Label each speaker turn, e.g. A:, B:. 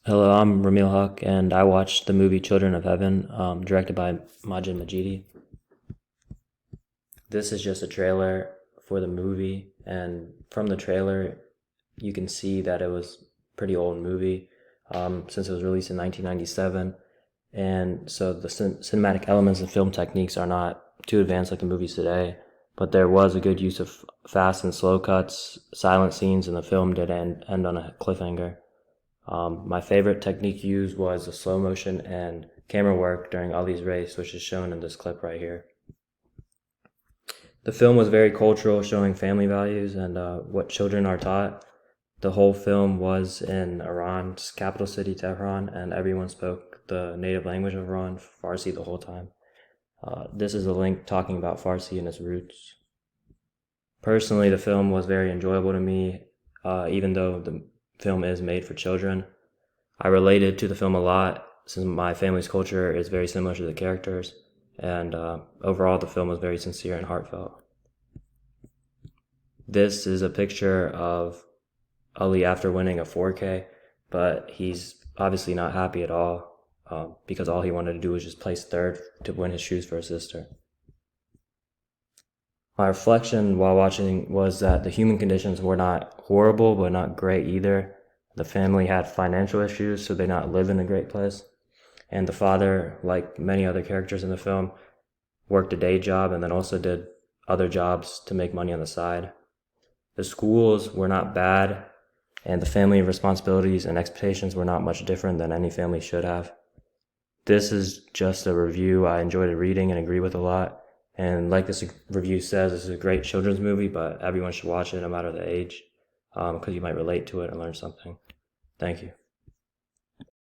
A: Hello, I'm Ramil Haq, and I watched the movie Children of Heaven, directed by Majid Majidi. This is just a trailer for the movie, and from the trailer, you can see that it was a pretty old movie, since it was released in 1997, and so the cinematic elements and film techniques are not too advanced like the movies today, but there was a good use of fast and slow cuts, silent scenes, and the film did end on a cliffhanger. My favorite technique used was the slow motion and camera work during Ali's race, which is shown in this clip right here. The film was very cultural, showing family values and what children are taught. The whole film was in Iran's capital city, Tehran, and everyone spoke the native language of Iran, Farsi, the whole time. This is a link talking about Farsi and its roots. Personally, the film was very enjoyable to me, even though the film is made for children. I related to the film a lot since my family's culture is very similar to the characters, and overall, the film was very sincere and heartfelt. This is a picture of Ali after winning a 4K, but he's obviously not happy at all because all he wanted to do was just place third to win his shoes for his sister. My reflection while watching was that the human conditions were not horrible, but not great either. The family had financial issues, so they not live in a great place. And the father, like many other characters in the film, worked a day job and then also did other jobs to make money on the side. The schools were not bad, and the family responsibilities and expectations were not much different than any family should have. This is just a review I enjoyed reading and agree with a lot. And like this review says, this is a great children's movie, but everyone should watch it no matter the age, because you might relate to it and learn something. Thank you.